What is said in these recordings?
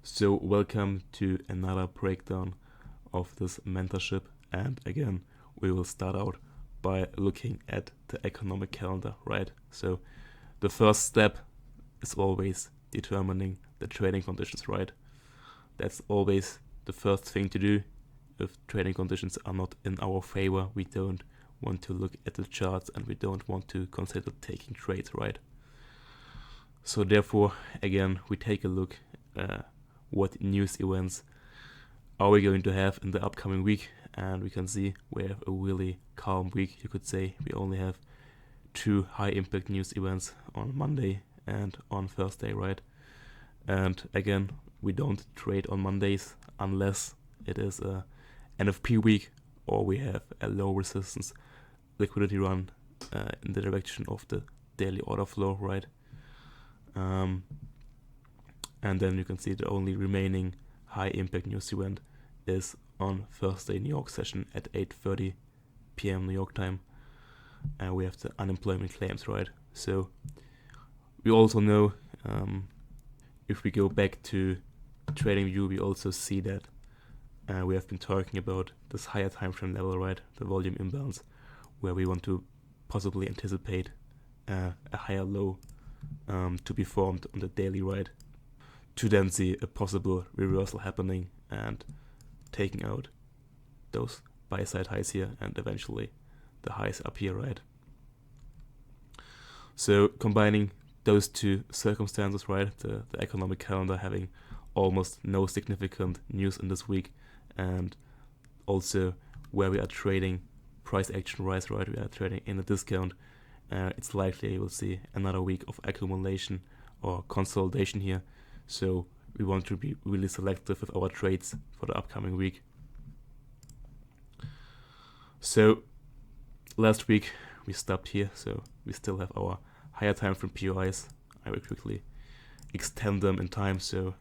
So welcome to another breakdown of this mentorship, and again we will start out by looking at the economic calendar, right? So the first step is always determining the trading conditions, right? That's always the first thing to do. If trading conditions are not in our favor, we don't want to look at the charts and we don't want to consider taking trades, right? So therefore, again, we take a look what news events are we going to have in the upcoming week, and we can see we have a really calm week, you could say. We only have two high impact news events on Monday and on Thursday, right? And again, we don't trade on Mondays unless it is a NFP week or we have a low resistance liquidity run in the direction of the daily order flow, right? And then you can see the only remaining high impact news event is on Thursday New York session at 8:30 p.m. New York time, and we have the unemployment claims, right? So we also know, if we go back to TradingView, we also see that we have been talking about this higher time frame level, right? The volume imbalance, where we want to possibly anticipate a higher low to be formed on the daily, right? To then see a possible reversal happening and taking out those buy side highs here and eventually the highs up here, right? So combining those two circumstances, right? The economic calendar having almost no significant news in this week, and also where we are trading price action rise, right? We are trading in a discount. It's likely you will see another week of accumulation or consolidation here. So we want to be really selective with our trades for the upcoming week. So last week we stopped here, so we still have our higher time frame POIs. I will quickly extend them in time. So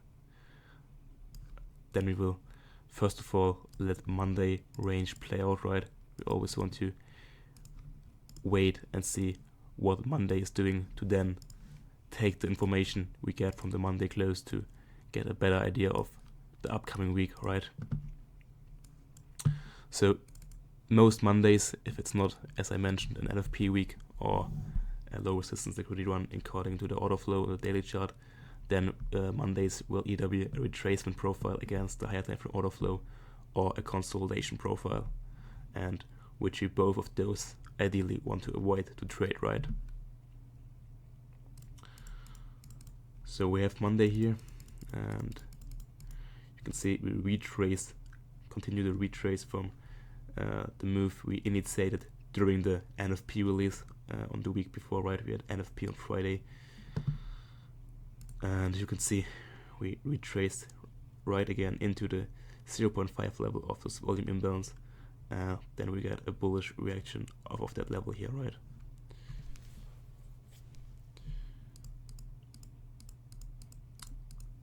then we will first of all let Monday range play out, right? We always want to wait and see what Monday is doing to then take the information we get from the Monday close to get a better idea of the upcoming week, right? So most Mondays, if it's not, as I mentioned, an NFP week or a low resistance liquidity run according to the order flow or the daily chart, then Mondays will either be a retracement profile against the higher time frame order flow or a consolidation profile, and which we both of those ideally want to avoid to trade, right? So we have Monday here, and you can see we continue to retrace from the move we initiated during the NFP release on the week before, right? We had NFP on Friday, and you can see we retraced right again into the 0.5 level of this volume imbalance. Then we get a bullish reaction off of that level here, right?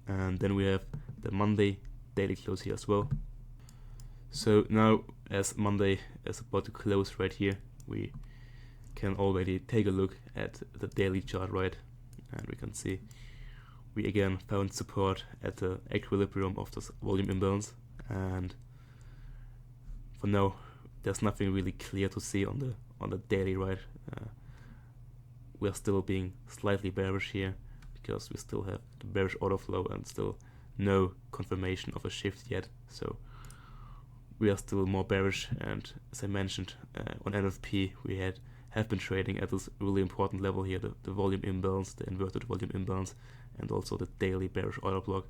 And then we have the Monday daily close here as well. So now, as Monday is about to close right here, we can already take a look at the daily chart, right? And we can see we again found support at the equilibrium of this volume imbalance, and for now there's nothing really clear to see on the daily, right? We're still being slightly bearish here because we still have the bearish order flow and still no confirmation of a shift yet. So we are still more bearish, and as I mentioned, on NFP we have been trading at this really important level here, the volume imbalance, the inverted volume imbalance, and also the daily bearish order block.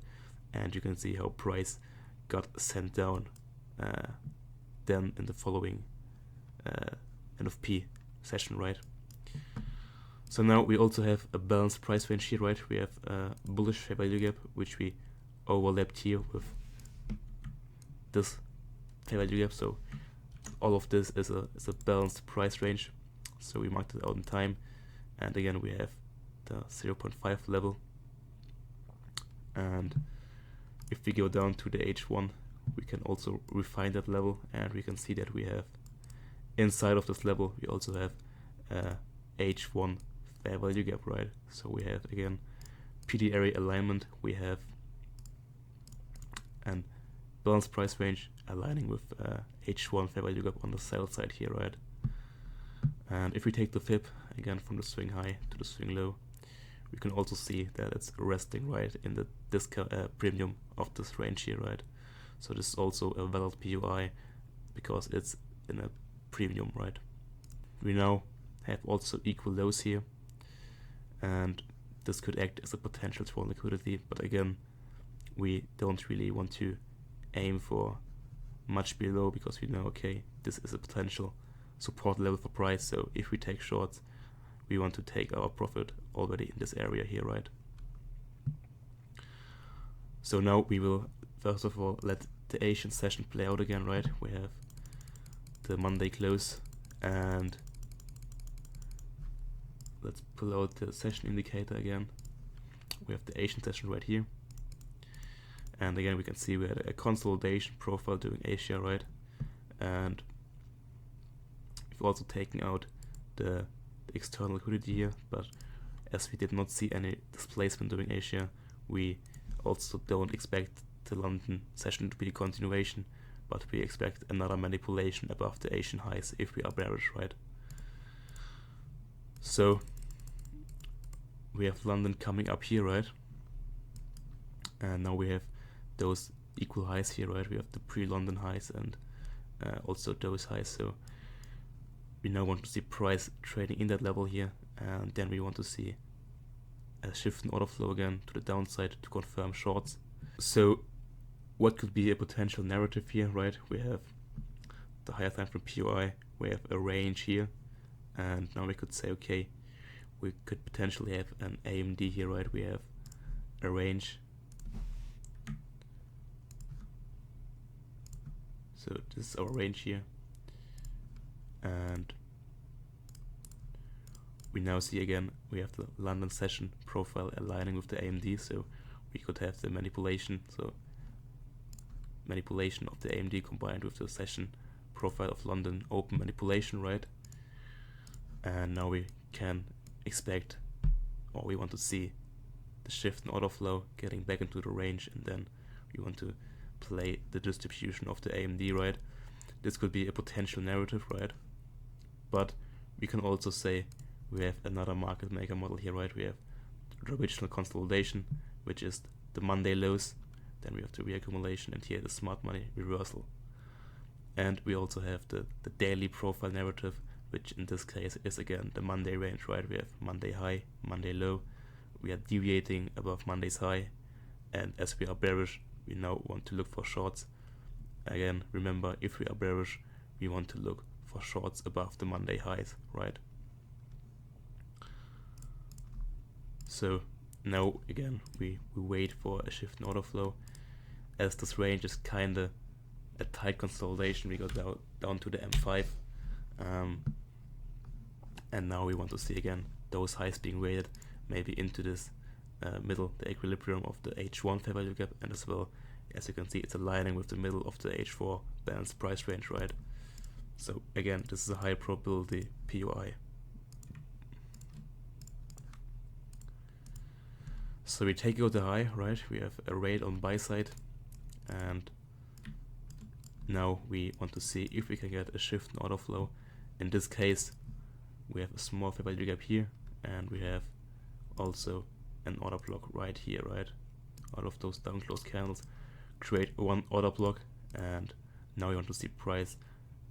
And you can see how price got sent down then in the following NFP session, right? So now we also have a balanced price range here, right? We have a bullish fair value gap, which we overlapped here with this fair value gap. So all of this is a balanced price range. So we marked it out in time, and again we have the 0.5 level. And if we go down to the H1, we can also refine that level, and we can see that we have inside of this level we also have H1 fair value gap, right? So we have again PD area alignment, we have balanced price range, aligning with H1 fair value gap on the sell side here, right? And if we take the fib again from the swing high to the swing low, we can also see that it's resting right in the discount premium of this range here, right? So this is also a valid POI because it's in a premium, right? We now have also equal lows here, and this could act as a potential for liquidity, but again, we don't really want to aim for much below because we know, okay, this is a potential support level for price, so if we take shorts, we want to take our profit already in this area here, right? So now we will first of all let the Asian session play out again, right? We have the Monday close, and let's pull out the session indicator again. We have the Asian session right here, and again we can see we had a consolidation profile during Asia, right? And we've also taken out the external liquidity here, but as we did not see any displacement during Asia, we also don't expect the London session to be a continuation, but we expect another manipulation above the Asian highs if we are bearish, right? So we have London coming up here, right? And now we have those equal highs here, right? We have the pre-London highs and also those highs, so we now want to see price trading in that level here, and then we want to see a shift in order flow again to the downside to confirm shorts. So what could be a potential narrative here, right? We have the higher time frame POI, we have a range here, and now we could say, okay, we could potentially have an AMD here, right? We have a range. So this is our range here, and we now see again we have the London session profile aligning with the AMD, so we could have the manipulation, so manipulation of the AMD combined with the session profile of London open manipulation, right? And now we can expect, or we want to see, the shift in order flow getting back into the range, and then we want to play the distribution of the AMD, right? This could be a potential narrative, right? But we can also say we have another market maker model here, right? We have the original consolidation, which is the Monday lows, then we have the reaccumulation, and here the smart money reversal. And we also have the daily profile narrative, which in this case is again the Monday range, right? We have Monday high, Monday low, we are deviating above Monday's high, and as we are bearish, we now want to look for shorts. Again, remember, if we are bearish, we want to look for shorts above the Monday highs, right? So now again, we wait for a shift in order flow. As this range is kinda a tight consolidation, we go down to the M5, and now we want to see again those highs being weighted maybe into this middle, the equilibrium of the H1 fair value gap, and as well as you can see it's aligning with the middle of the H4 balanced price range, right? So again, this is a high probability POI. So we take out the high, right? We have a rate on buy side, and now we want to see if we can get a shift in order flow. In this case, we have a small fair value gap here, and we have also an order block right here, right? Out of those down close candles, create one order block, and now we want to see price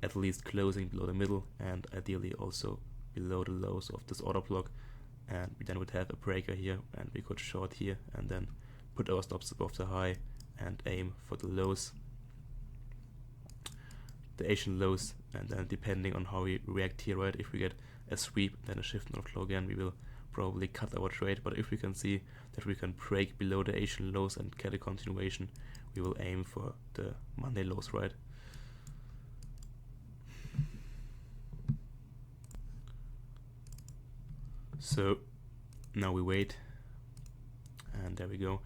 at least closing below the middle, and ideally also below the lows of this order block, and we then would have a breaker here, and we could short here, and then put our stops above the high and aim for the lows, the Asian lows, and then depending on how we react here, right? If we get a sweep, then a shift in order flow again, we will probably cut our trade, but if we can see that we can break below the Asian lows and get a continuation, we will aim for the Monday lows, right? So now we wait, and there we go.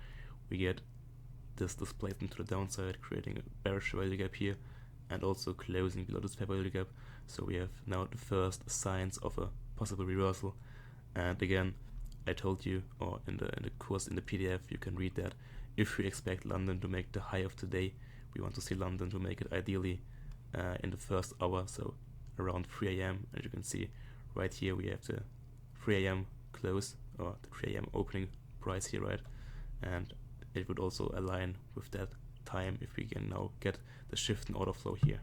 We get this displacement to the downside, creating a bearish value gap here, and also closing below this fair value gap. So we have now the first signs of a possible reversal. And again, I told you, or in the course in the PDF, you can read that if we expect London to make the high of today, we want to see London to make it ideally in the first hour, so around 3 a.m. As you can see right here, we have the 3 a.m. close, or the 3 a.m. opening price here, right? And it would also align with that time if we can now get the shift in order flow here.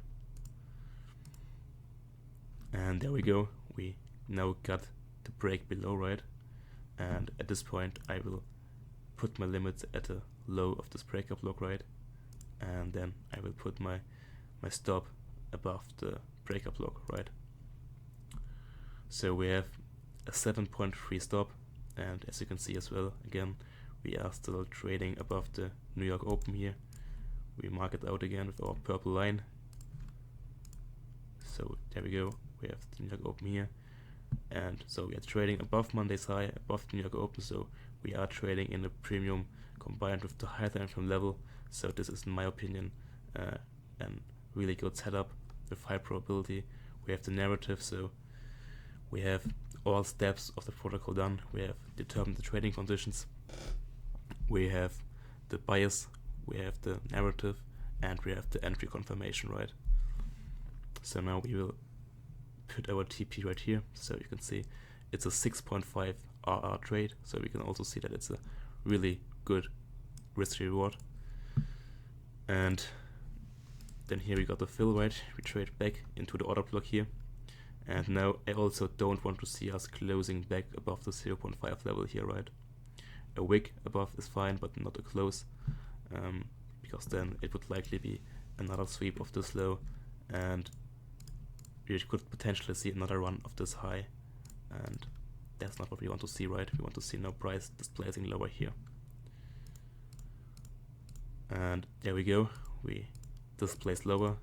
And there we go, we now got the break below, right? And at this point I will put my limits at the low of this breakup block, right? And then I will put my stop above the breakup block, right? So we have a 7.3 stop, and as you can see as well, again, we are still trading above the New York Open here. We mark it out again with our purple line. So there we go, we have the New York Open here. And so we are trading above Monday's high, above the New York Open, so we are trading in a premium combined with the high time frame level. So this is, in my opinion, a really good setup with high probability. We have the narrative, so we have all steps of the protocol done. We have determined the trading conditions, we have the bias, we have the narrative, and we have the entry confirmation, right? So now we will put our TP right here, so you can see it's a 6.5 RR trade, so we can also see that it's a really good risk reward. And then here we got the fill, right? We trade back into the order block here, and now I also don't want to see us closing back above the 0.5 level here, right? A wick above is fine, but not a close, because then it would likely be another sweep of this low, and we could potentially see another run of this high, and that's not what we want to see, right? We want to see no price displacing lower here. And there we go, we displaced lower,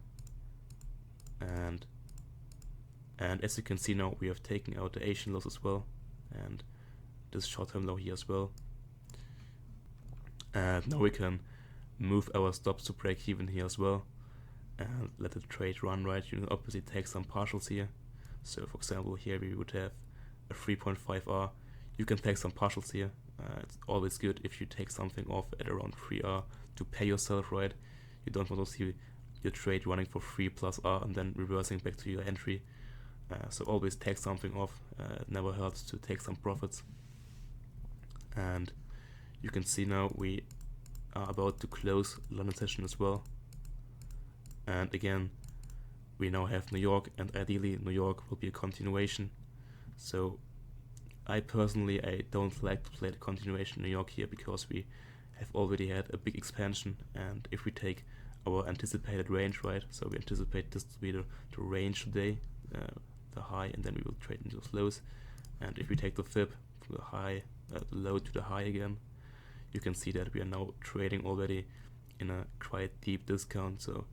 and as you can see now, we have taken out the Asian lows as well, and this short-term low here as well. And now we can move our stops to break even here as well, and let the trade run, right? You can obviously take some partials here. So for example, here we would have a 3.5R. You can take some partials here. It's always good if you take something off at around 3R to pay yourself, right? You don't want to see your trade running for 3 plus R and then reversing back to your entry. So always take something off. It never hurts to take some profits. And you can see now we are about to close London session as well. And again, we now have New York, and ideally New York will be a continuation. So I personally, I don't like to play the continuation New York here, because we have already had a big expansion, and if we take our anticipated range, right, so we anticipate this to be the range today, the high, and then we will trade into those lows. And if we take the fib from the high, the low to the high again, you can see that we are now trading already in a quite deep discount. So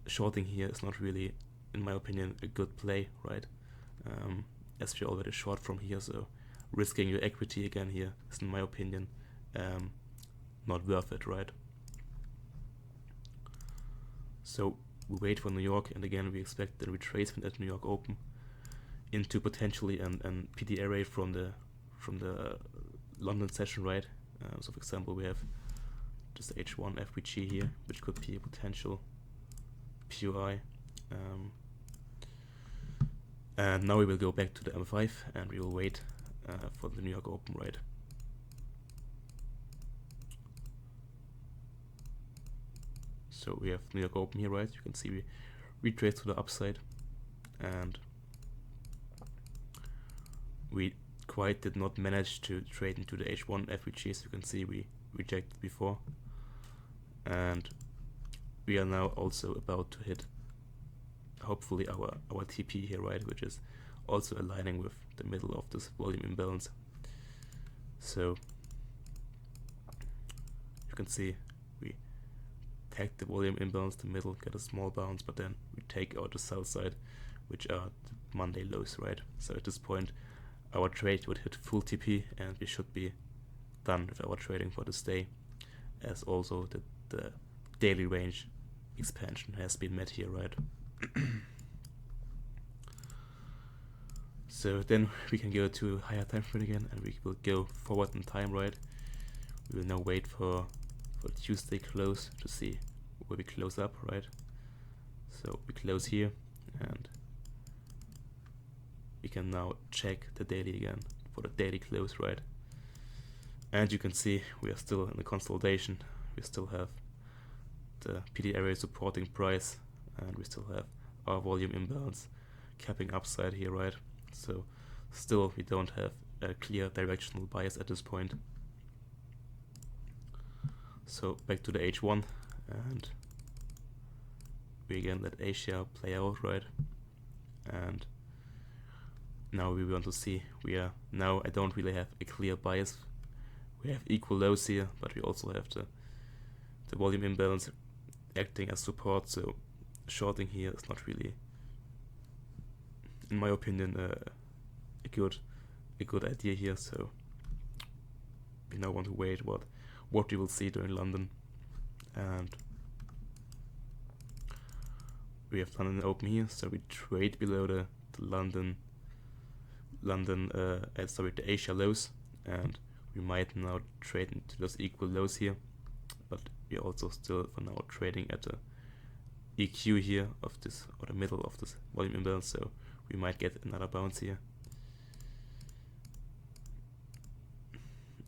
shorting here is not really, in my opinion, a good play, right? As we're already short from here, so risking your equity again here is, in my opinion, not worth it, right? So we wait for New York, and again we expect the retracement at New York Open into potentially an PD array from the London session, right? So for example, we have just H1 FVG here, which could be a potential POI. And now we will go back to the M5 and we will wait for the New York Open, right? So we have New York Open here, right? You can see we retrace to the upside, and we quite did not manage to trade into the H1 FVG, as you can see we rejected before, and we are now also about to hit hopefully our TP here, right, which is also aligning with the middle of this volume imbalance. So you can see we take the volume imbalance, the middle, get a small bounce, but then we take out the sell side, which are the Monday lows, right? So at this point our trade would hit full TP, and we should be done with our trading for this day, as also the daily range expansion has been met here, right? So then we can go to higher time frame again, and we will go forward in time, right? We will now wait for Tuesday close to see where we close up, right? So we close here, and we can now check the daily again for the daily close, right? And you can see we are still in the consolidation. We still have the PD area supporting price, and we still have our volume imbalance capping upside here, right? So still we don't have a clear directional bias at this point. So back to the H1, and we again let Asia play out, right? And now we want to see, now I don't really have a clear bias. We have equal lows here, but we also have the volume imbalance acting as support, so shorting here is not really, in my opinion, a good idea here. So we now want to wait what we will see during London, and we have London open here, so we trade below the the Asia lows, and we might now trade into those equal lows here, but we are also still for now trading at the EQ here of this, or the middle of this volume imbalance, so we might get another bounce here.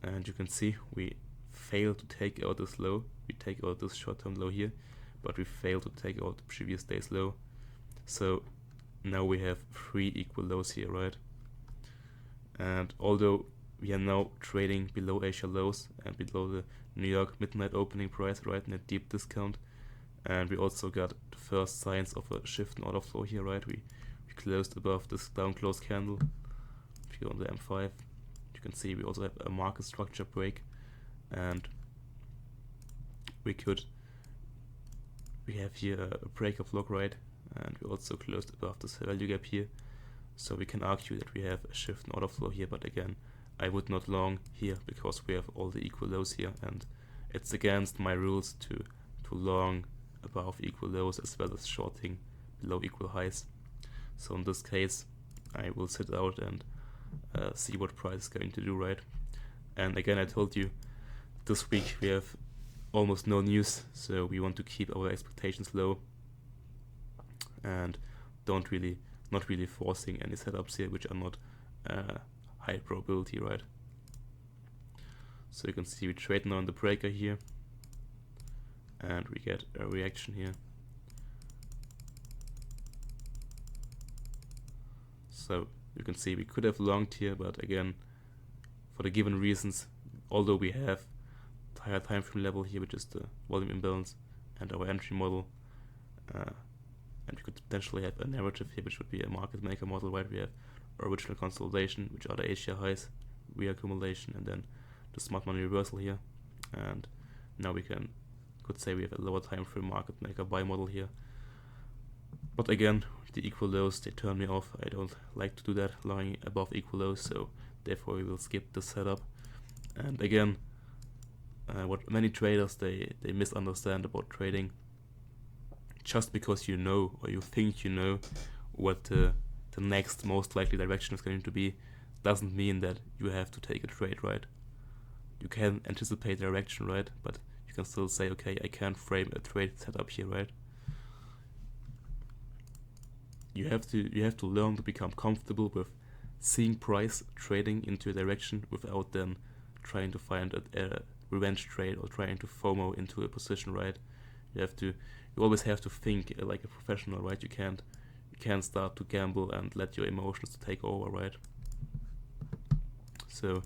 And you can see we fail to take out this low. We take out this short-term low here, but we fail to take out the previous day's low. So now we have 3 equal lows here, right? And although we are now trading below Asia lows and below the New York midnight opening price, right, in a deep discount, and we also got the first signs of a shift in order flow here, right? We closed above this down close candle. If you go on the M5, you can see we also have a market structure break, and we have here a break of log, right? And we also closed above this value gap here, so we can argue that we have a shift in order flow here, but again, I would not long here because we have all the equal lows here, and it's against my rules to long above equal lows as well as shorting below equal highs. So in this case, I will sit out and see what price is going to do, right? And again, I told you this week we have almost no news, so we want to keep our expectations low and not really forcing any setups here which are not high probability, right? So you can see we trade now on the breaker here, and we get a reaction here. So you can see we could have longed here, but again, for the given reasons, although we have the higher time frame level here, which is the volume imbalance and our entry model, and we could potentially have a narrative here, which would be a market maker model, right? We have original consolidation, which are the Asia highs, reaccumulation, and then the smart money reversal here. And now we could say we have a lower time frame market maker buy model here. But again, the equal lows, they turn me off. I don't like to do that, lying above equal lows, so therefore we will skip this setup. And again, what many traders they misunderstand about trading, just because you know or you think you know what the next most likely direction is going to be, doesn't mean that you have to take a trade, right? You can anticipate direction, right? But you can still say, okay, I can't frame a trade setup here, right? You have to learn to become comfortable with seeing price trading into a direction without then trying to find a revenge trade or trying to FOMO into a position, right? You always have to think like a professional, right? You can't start to gamble and let your emotions take over, right? So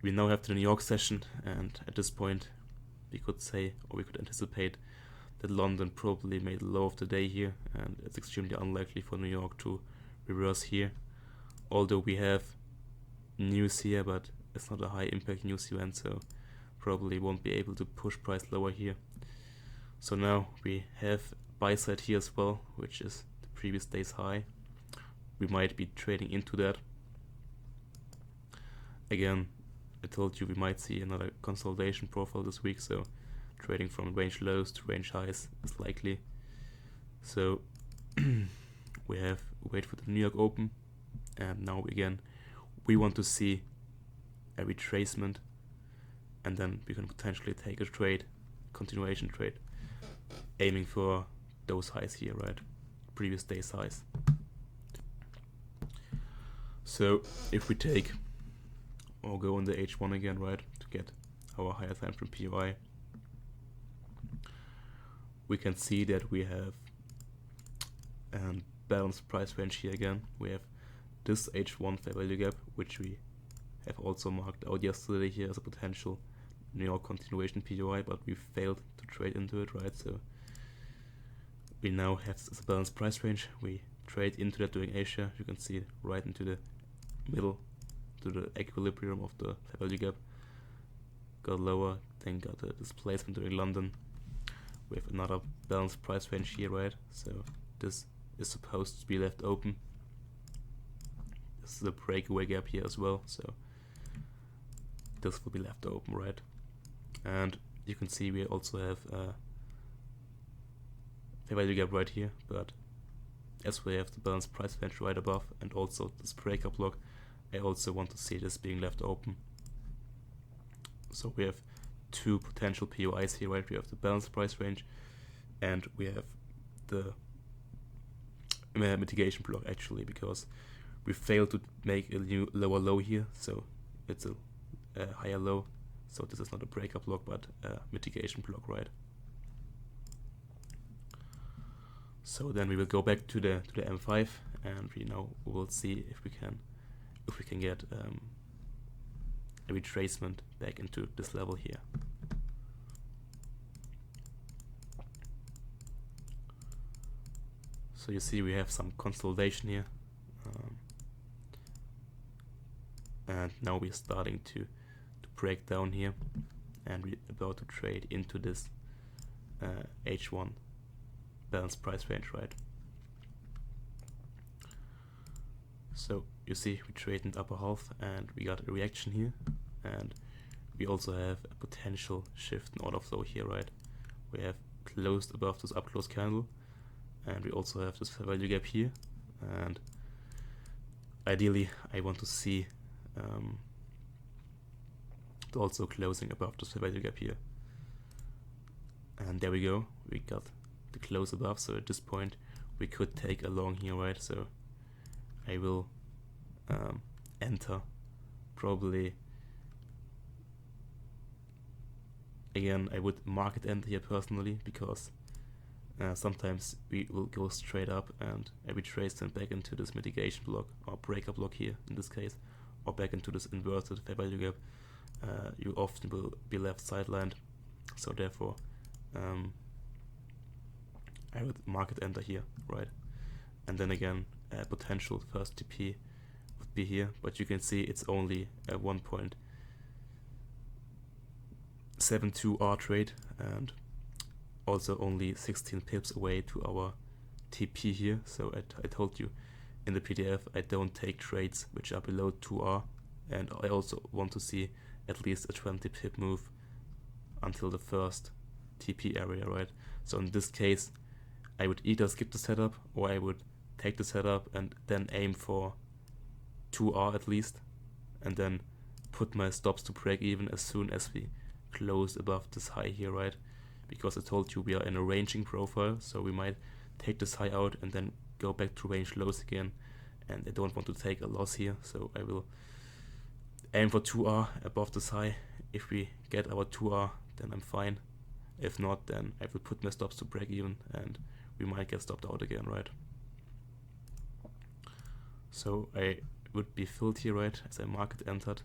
we now have the New York session, and at this point we could say, or we could anticipate, that London probably made the low of the day here, and it's extremely unlikely for New York to reverse here. Although we have news here, but it's not a high impact news event, so probably won't be able to push price lower here. So now we have buy side here as well, which is the previous day's high. We might be trading into that. Again, I told you we might see another consolidation profile this week, so trading from range lows to range highs is likely. So we wait for the New York Open, and now again we want to see a retracement, and then we can potentially take a trade, continuation trade. aiming for those highs here, right? Previous day's highs. So if we take or go on the H1 again, right, to get our higher time frame POI, we can see that we have a balanced price range here again. We have this H1 fair value gap, which we have also marked out yesterday here as a potential New York continuation POI, but we failed to trade into it, right? So we now have this balanced price range. We trade into that during Asia. You can see right into the middle, to the equilibrium of the fair value gap. Got lower, then got a displacement during London. We have another balanced price range here, right? So this is supposed to be left open. This is a breakaway gap here as well, so this will be left open, right? And you can see we also have a fair value gap right here, but as we have the balanced price range right above and also this breaker block, I also want to see this being left open. So we have two potential POIs here, right? We have the balanced price range and we have the mitigation block actually, because we failed to make a new lower low here, so it's a higher low. So this is not a breaker block but a mitigation block, right? So then we will go back to the M5 and we will see if we can get a retracement back into this level here. So you see we have some consolidation here, and now we're starting to break down here, and we're about to trade into this H1 balanced price range, right? So you see we trade in the upper half and we got a reaction here, and we also have a potential shift in order flow here, right? We have closed above this up close candle, and we also have this fair value gap here, and ideally I want to see also closing above this fair value gap here. And there we go, we got the close above, so at this point we could take a long here, right? So I will enter probably, again I would market enter here personally, because sometimes we will go straight up and I retrace them back into this mitigation block or breaker block here in this case, or back into this inverted fair value gap. You often will be left sidelined, so therefore I would market enter here, right? And then again potential first TP would be here, but you can see it's only a 1.72 R trade and also only 16 pips away to our TP here. So I told you in the PDF I don't take trades which are below 2R, and I also want to see at least a 20 pip move until the first TP area, right? So in this case I would either skip the setup or I would take the setup and then aim for 2R at least, and then put my stops to break even as soon as we close above this high here, right? Because I told you we are in a ranging profile, so we might take this high out and then go back to range lows again, and I don't want to take a loss here, so I will aim for 2R above this high. If we get our 2R, then I'm fine. If not, then I will put my stops to break even and we might get stopped out again, right? So I would be filled here, right, as I market entered,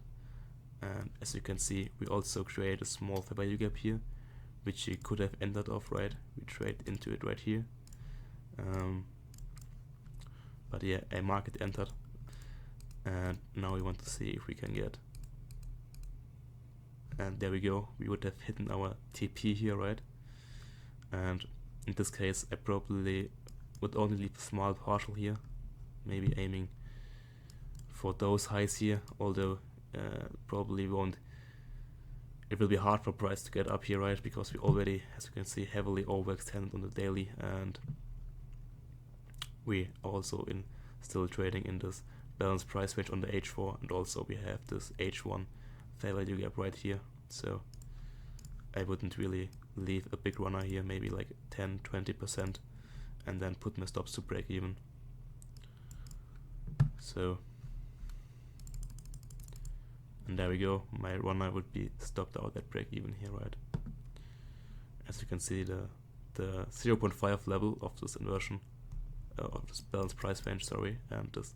and as you can see we also create a small fair value gap here, which you could have entered off, right? We trade into it right here, but yeah, I market entered, and now we want to see if we can get, and there we go, we would have hidden our TP here, right? And in this case I probably would only leave a small partial here, maybe aiming for those highs here, although probably won't. It will be hard for price to get up here, right? Because we already, as you can see, heavily overextended on the daily, and we also still trading in this balanced price range on the H4, and also we have this H1 fair value gap right here. So I wouldn't really leave a big runner here, maybe like 10-20%, and then put my stops to break even. So, and there we go, my runner would be stopped out at break even here, right? As you can see, the 0.5 level of this inversion, of this balanced price range, sorry, and this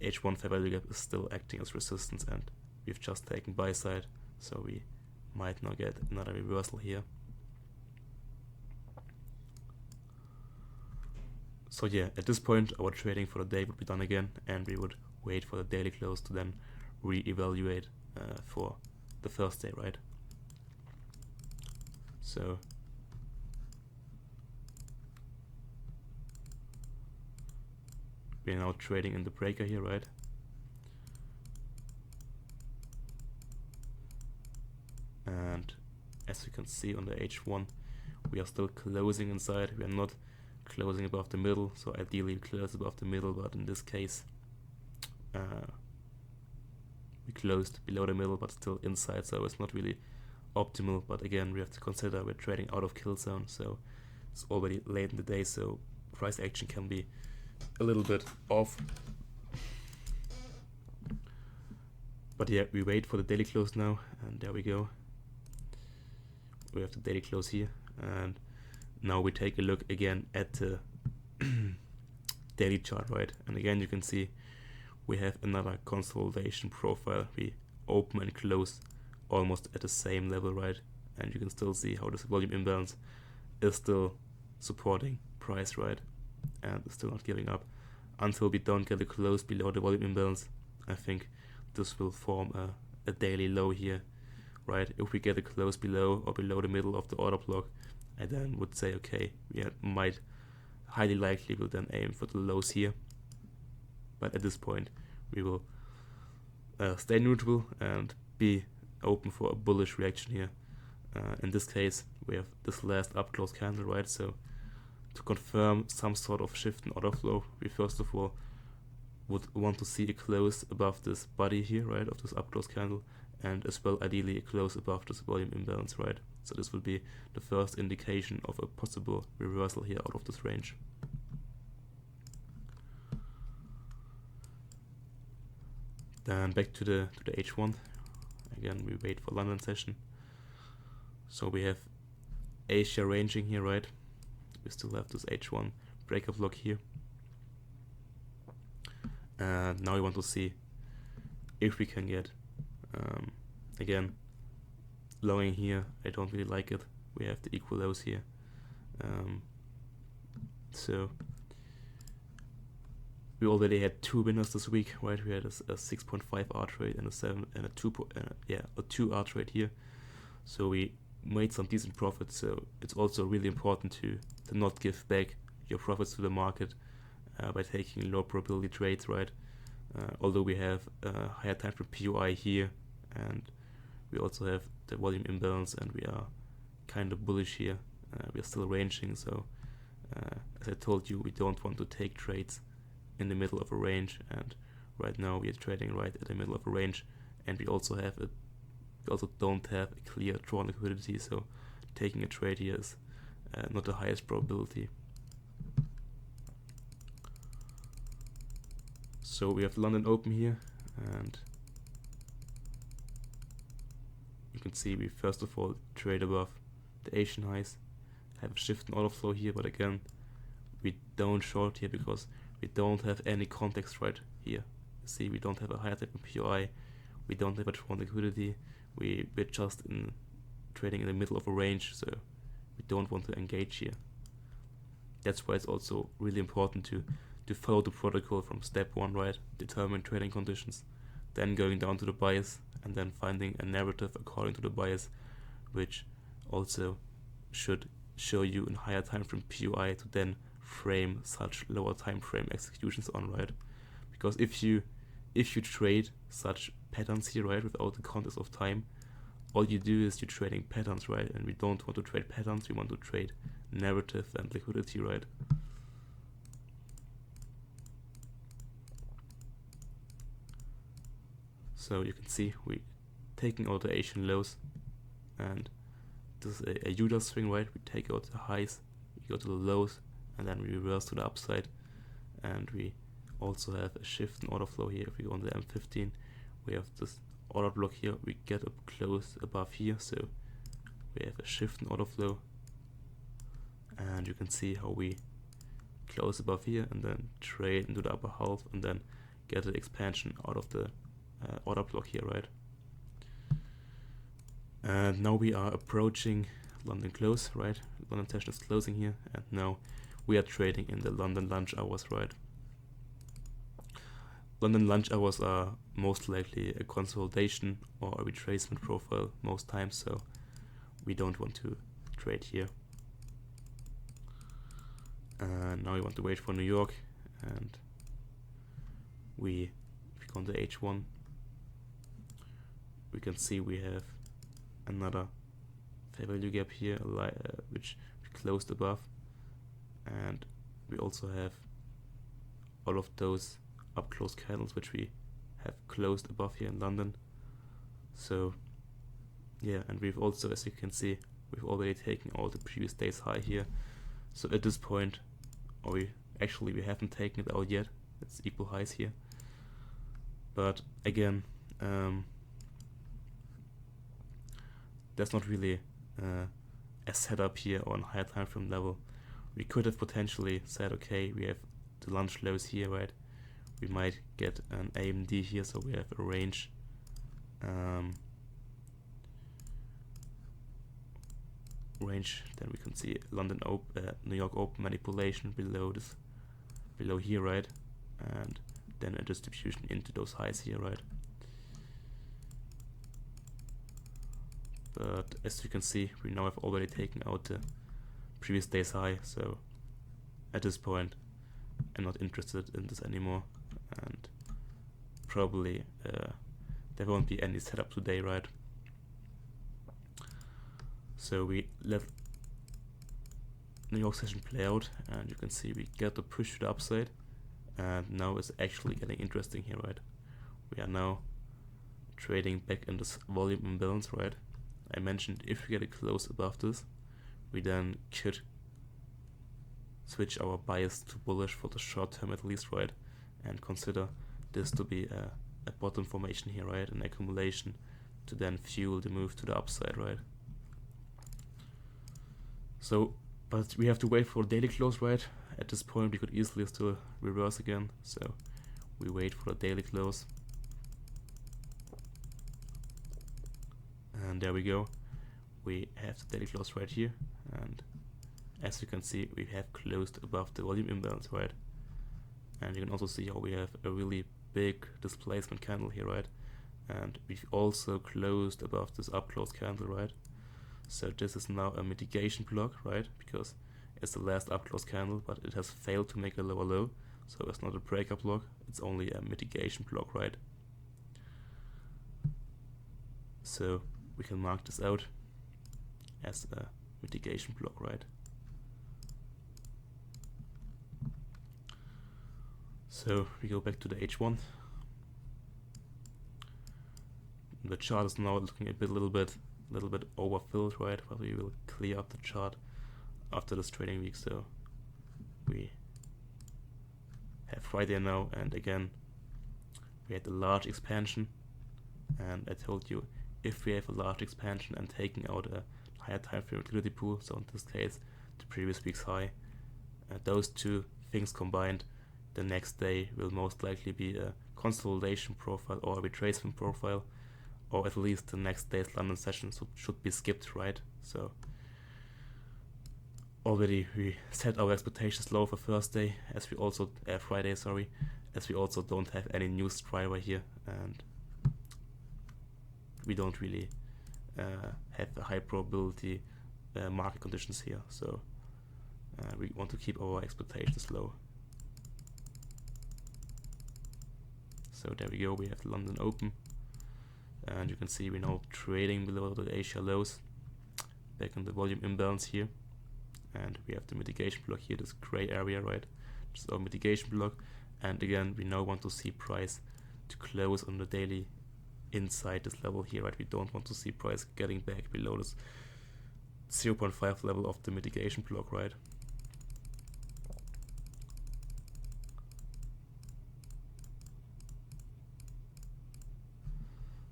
H1 fair value gap is still acting as resistance, and we've just taken buy side, so we might now get another reversal here. So yeah, at this point our trading for the day would be done again, and we would wait for the daily close to then re-evaluate for the first day, right? So we're now trading in the breaker here, right? And as you can see on the H1, we are still closing inside. We are not closing above the middle, so ideally we close above the middle, but in this case we closed below the middle but still inside, so it's not really optimal. But again, we have to consider we're trading out of kill zone, so it's already late in the day, so price action can be a little bit off. But yeah, we wait for the daily close now, and there we go. We have the daily close here, and now we take a look again at the daily chart, right? And again, you can see we have another consolidation profile. We open and close almost at the same level, right? And you can still see how this volume imbalance is still supporting price, right? And it's still not giving up until we don't get a close below the volume imbalance. I think this will form a daily low here, right? If we get a close below or below the middle of the order block, I then would say, okay, we might highly likely will then aim for the lows here. But at this point, we will stay neutral and be open for a bullish reaction here. In this case, we have this last up close candle, right? So to confirm some sort of shift in order flow, we first of all would want to see a close above this body here, right, of this up close candle, and as well ideally a close above this volume imbalance, right? So this will be the first indication of a possible reversal here out of this range. Then back to the H1. Again, we wait for London session. So we have Asia ranging here, right? We still have this H1 breakup block here. And now we want to see if we can get, again, lowing here. I don't really like it. We have the equal lows here. So we already had two winners this week, right? We had a 6.5 R trade and a 2 R trade here. So we made some decent profits. So it's also really important to not give back your profits to the market by taking low probability trades, right? Although we have a higher time frame POI here, and we also have the volume imbalance, and we are kind of bullish here. We are still ranging, so as I told you, we don't want to take trades in the middle of a range, and right now we are trading right at the middle of a range, and we also don't have a clear drawn liquidity, so taking a trade here is not the highest probability. So we have London open here, and you can see we first of all trade above the Asian highs, have a shift in order flow here, but again we don't short here because we don't have any context right here. See, we don't have a higher type of POI, we don't have a drawn liquidity, we're just trading in the middle of a range, so we don't want to engage here. That's why it's also really important to follow the protocol from step 1, right? Determine trading conditions, then going down to the bias, and then finding a narrative according to the bias, which also should show you in higher time frame POI to then frame such lower time frame executions on, right? Because if you trade such patterns here, right, without the context of time, all you do is you're trading patterns, right? And we don't want to trade patterns, we want to trade narrative and liquidity, right? So you can see we taking out the Asian lows, and this is a Utah swing, right? We take out the highs, we go to the lows, and then we reverse to the upside. And we also have a shift in order flow here. If we go on the M15, we have this order block here. We get up close above here, so we have a shift in order flow. And you can see how we close above here and then trade into the upper half and then get an expansion out of the order block here, right? And now we are approaching London close, right? London session is closing here, and now we are trading in the London lunch hours, right? London lunch hours are most likely a consolidation or a retracement profile most times, so we don't want to trade here. And now we want to wait for New York, and if we go on the H1, we can see we have another fair value gap here, which we closed above, and we also have all of those up close candles which we have closed above here in London. So yeah, and we've also, as you can see, we've already taken all the previous day's high here. So at this point, or we haven't taken it out yet. It's equal highs here, but again, there's not really a setup here on higher time frame level. We could have potentially said, okay, we have the lunch lows here, right? We might get an AMD here, so we have a range. Then we can see New York open manipulation below here, right? And then a distribution into those highs here, right? But as you can see, we now have already taken out the previous day's high, so at this point I'm not interested in this anymore, and probably there won't be any setup today, right? So we let New York session play out, and you can see we get the push to the upside, and now it's actually getting interesting here, right? We are now trading back in this volume imbalance, right? I mentioned if we get a close above this, we then could switch our bias to bullish for the short term at least, right? And consider this to be a bottom formation here, right? An accumulation to then fuel the move to the upside, right? So, but we have to wait for the daily close, right? At this point we could easily still reverse again, so we wait for the daily close. And there we go. We have the daily close right here, and as you can see, we have closed above the volume imbalance, right? And you can also see how we have a really big displacement candle here, right? And we've also closed above this up close candle, right? So this is now a mitigation block, right? Because it's the last up close candle, but it has failed to make a lower low, so it's not a breaker block, it's only a mitigation block, right? So we can mark this out as a mitigation block, right? So we go back to the H1. The chart is now looking a little bit overfilled, right? But we will clear up the chart after this trading week. So we have Friday now, and again we had a large expansion, and I told you if we have a large expansion and taking out a higher time frame liquidity pool, so in this case the previous week's high, those two things combined, the next day will most likely be a consolidation profile or a retracement profile, or at least the next day's London session should be skipped, right? So already we set our expectations low for Thursday, as we also Friday, sorry, as we also don't have any news driver here, and we don't really have a high probability market conditions here, so we want to keep our expectations low. So there we go, we have London open, and you can see we're now trading below the Asia lows, back in the volume imbalance here, and we have the mitigation block here, this gray area, right? This is our mitigation block, and again we now want to see price to close on the daily inside this level here, right? We don't want to see price getting back below this 0.5 level of the mitigation block, right?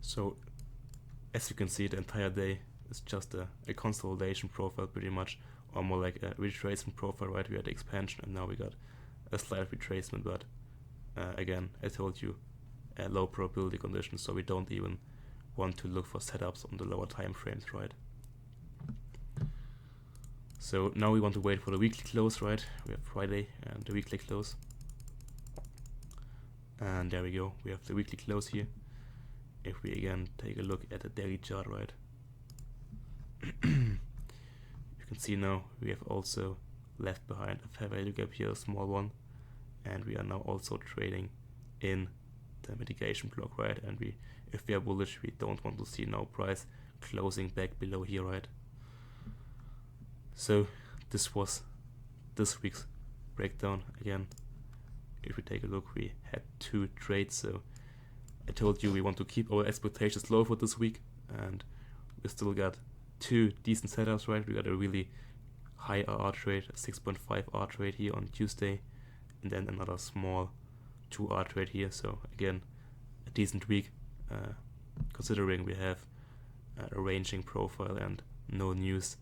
So as you can see, the entire day is just a consolidation profile pretty much, or more like a retracement profile, right? We had expansion and now we got a slight retracement, but again, I told you, low probability conditions, so we don't even want to look for setups on the lower time frames, right? So now we want to wait for the weekly close, right? We have Friday and the weekly close. And there we go, we have the weekly close here. If we again take a look at the daily chart, right? You can see now we have also left behind a fair value gap here, a small one. And we are now also trading in the mitigation block, right? And if we are bullish, we don't want to see now price closing back below here, right? So this was this week's breakdown. Again, if we take a look, we had 2 trades. So I told you we want to keep our expectations low for this week, and we still got 2 decent setups, right? We got a really high RR trade, a 6.5 R trade here on Tuesday, and then another small 2 R trade here. So again, a decent week, considering we have a ranging profile and no news.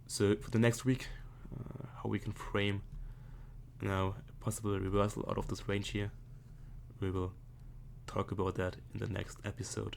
So for the next week, how we can frame now a possible reversal out of this range here, we will talk about that in the next episode.